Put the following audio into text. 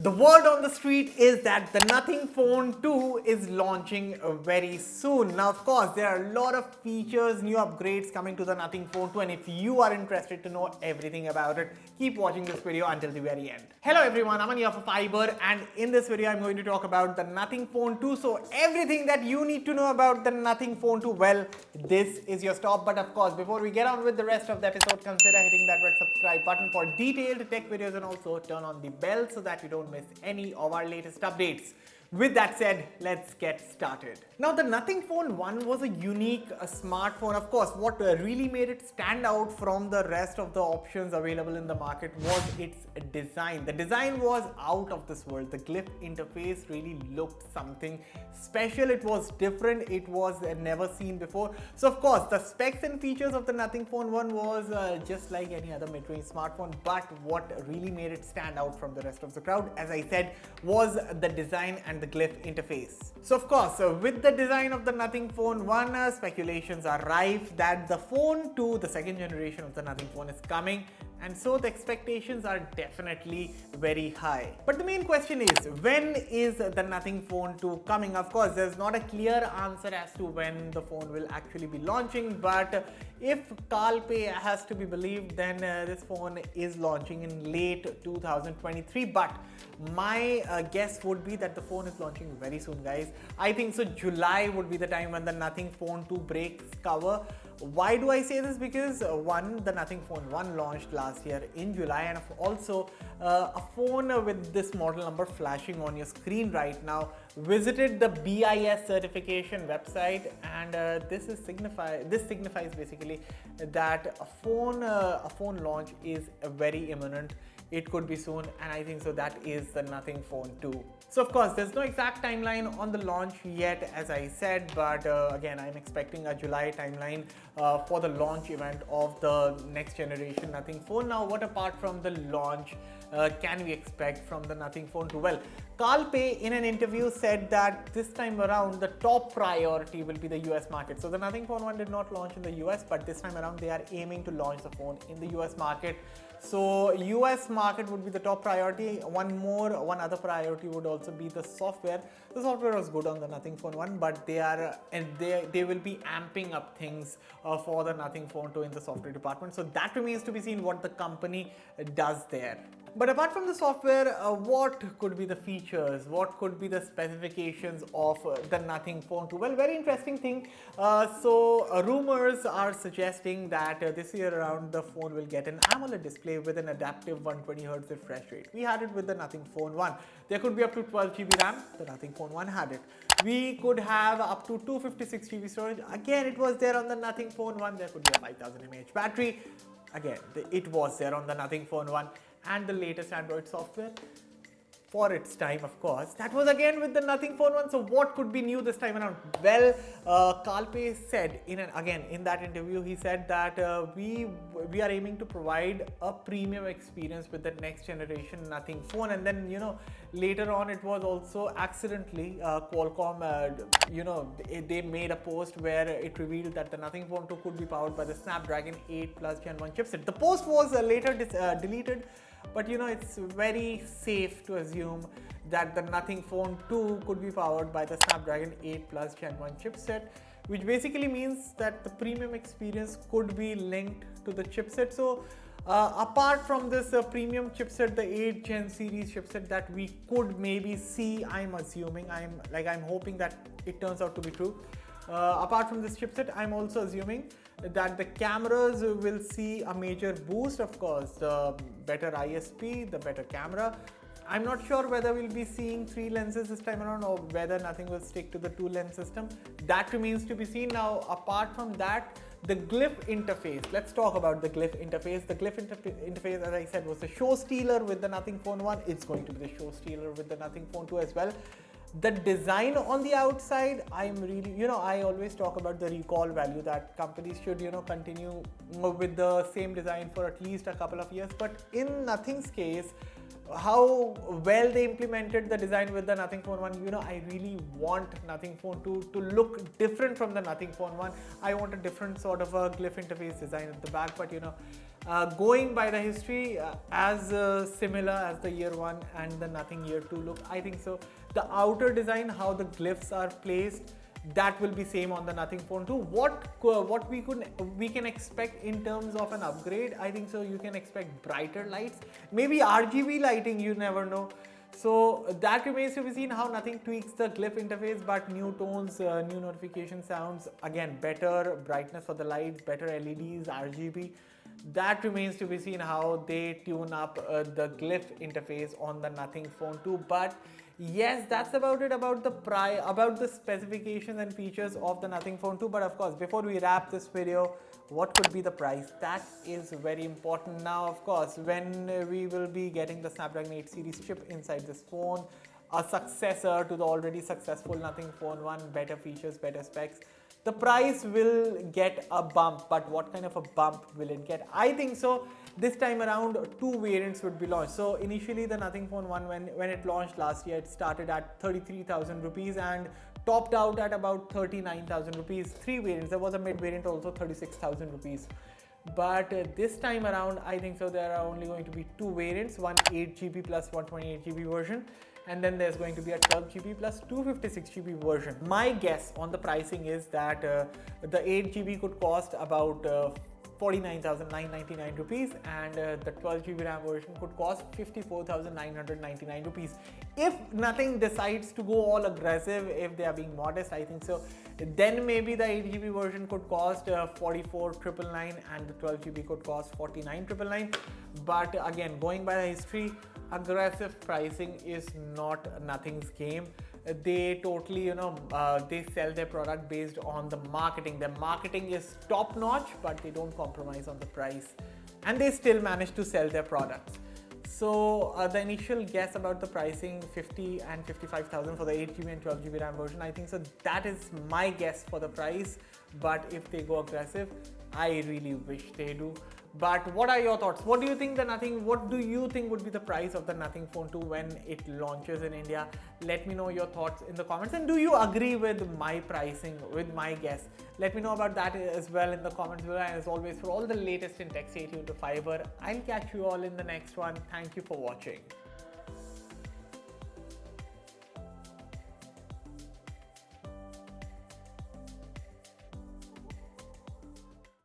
The word on the street is that the Nothing Phone 2 is launching very soon. Now, of course, there are a lot of features, new upgrades coming to the Nothing Phone 2, and if you are interested to know everything about it, keep watching this video until the very end. Hello everyone, I'm here for Fiiber, and in this video, I'm going to talk about the Nothing Phone 2. So, everything that you need to know about the Nothing Phone 2, well, this is your stop. But of course, before we get on with the rest of the episode, consider hitting that red subscribe button for detailed tech videos, and also turn on the bell so that you don't miss any of our latest updates. With that said, let's get started. Now, the Nothing Phone 1 was a unique smartphone. Of course, what really made it stand out from the rest of the options available in the market was its design. The design was out of this world. The Glyphh interface really looked something special. It was different. It was never seen before. So, of course, the specs and features of the Nothing Phone 1 was just like any other mid-range smartphone. But what really made it stand out from the rest of the crowd, as I said, was the design and the Glyphh interface. So of course, with the design of the Nothing Phone 1, speculations are rife that the Phone 2, the second generation of the Nothing Phone, is coming, and so the expectations are definitely very high. But the main question is, when is the Nothing Phone 2 coming? Of course, there's not a clear answer as to when the phone will actually be launching, but if Kalpe has to be believed, then this phone is launching in late 2023. But my guess would be that the phone is launching very soon, guys. I think so July would be the time when the Nothing Phone 2 breaks cover. Why do I say this? Because one, the Nothing Phone 1 launched last year in July, and also a phone with this model number flashing on your screen right now visited the BIS certification website, and this signifies basically that a phone launch is very imminent. It could be soon, and I think so that is the Nothing Phone 2. So of course, there's no exact timeline on the launch yet, as I said, but again, I'm expecting a July timeline for the launch event of the next generation Nothing Phone. Now, what apart from the launch can we expect from the Nothing Phone 2? Well, Kalpe in an interview said that this time around the top priority will be the US market. So the Nothing Phone 1 did not launch in the US, but this time around they are aiming to launch the phone in the US market. So US market would be the top priority. One other priority would also be the software. The software was good on the Nothing Phone 1, but they will be amping up things for the Nothing Phone 2 in the software department. So that remains to be seen what the company does there. But apart from the software, what could be the features? What could be the specifications of the Nothing Phone 2? Well, very interesting thing. Rumors are suggesting that this year around the phone will get an Amoled display with an adaptive 120Hz refresh rate. We had it with the Nothing Phone 1. There could be up to 12 GB RAM. The Nothing Phone 1 had it. We could have up to 256 GB storage. Again, it was there on the Nothing Phone 1. There could be a 5000 mAh battery. Again, it was there on the Nothing Phone 1. And the latest Android software for its time, of course. That was again with the Nothing Phone 1. So what could be new this time around? Well, Kalpe said in that interview, he said that we are aiming to provide a premium experience with the next generation Nothing Phone. And then, later on it was also accidentally Qualcomm, they made a post where it revealed that the Nothing Phone 2 could be powered by the Snapdragon 8 Plus Gen 1 chipset. The post was later deleted. But it's very safe to assume that the Nothing Phone 2 could be powered by the Snapdragon 8 Plus Gen 1 chipset, which basically means that the premium experience could be linked to the chipset. So apart from this premium chipset, the 8 Gen series chipset that we could maybe see, I'm hoping that it turns out to be true. Apart from this chipset, I'm also assuming that the cameras will see a major boost. Of course, the better ISP, the better camera. I'm not sure whether we'll be seeing 3 lenses this time around or whether nothing will stick to the 2-lens system. That remains to be seen. Now, apart from that, the Glyph interface. Let's talk about the Glyph interface. The Glyph interface, as I said, was the show stealer with the Nothing Phone 1. It's going to be the show stealer with the Nothing Phone 2 as well. The design on the outside, I'm really, I always talk about the recall value that companies should, continue with the same design for at least a couple of years. But in Nothing's case, how well they implemented the design with the Nothing Phone 1, I really want Nothing Phone 2 to look different from the Nothing Phone 1. I want a different sort of a Glyph interface design at the back, but Going by the history, as similar as the year 1 and the Nothing year 2 look, I think so. The outer design, how the glyphs are placed, that will be same on the Nothing Phone 2. What we can expect in terms of an upgrade, I think so. You can expect brighter lights, maybe RGB lighting. You never know. So that remains to be seen how Nothing tweaks the Glyph interface, but new tones, new notification sounds, again better brightness for the lights, better LEDs, RGB. That remains to be seen how they tune up the Glyph interface on the Nothing Phone 2. But yes, that's about it about the specifications and features of the Nothing Phone 2. But of course, before we wrap this video, what could be the price? That is very important. Now, of course, when we will be getting the Snapdragon 8 series chip inside this phone, a successor to the already successful Nothing Phone 1, better features, better specs, the price will get a bump. But what kind of a bump will it get? I think so this time around 2 variants would be launched. So initially the Nothing Phone 1, when it launched last year, it started at 33,000 rupees and topped out at about 39,000 rupees. 3 variants. There was a mid variant also, 36,000 rupees. But this time around, I think so there are only going to be 2 variants, one 8GB plus 128GB version, and then there's going to be a 12GB plus 256GB version. My guess on the pricing is that the 8GB could cost about 49,999 rupees and the 12GB RAM version could cost 54,999 rupees. If Nothing decides to go all aggressive, if they are being modest, I think so, then maybe the 8GB version could cost 44,999 and the 12GB could cost 49,999. But again, going by the history, aggressive pricing is not Nothing's game. They totally, they sell their product based on the marketing. Their marketing is top notch, but they don't compromise on the price, and they still manage to sell their products. So the initial guess about the pricing, 50 and 55,000 for the 8GB and 12GB RAM version, I think so that is my guess for the price. But if they go aggressive, I really wish they do. But what are your thoughts? What do you think what do you think would be the price of the Nothing Phone 2 when it launches in India? Let me know your thoughts in the comments. And do you agree with my pricing, with my guess? Let me know about that as well in the comments below. And as always, for all the latest in tech, stay tuned to Fiiber. I'll catch you all in the next one. Thank you for watching.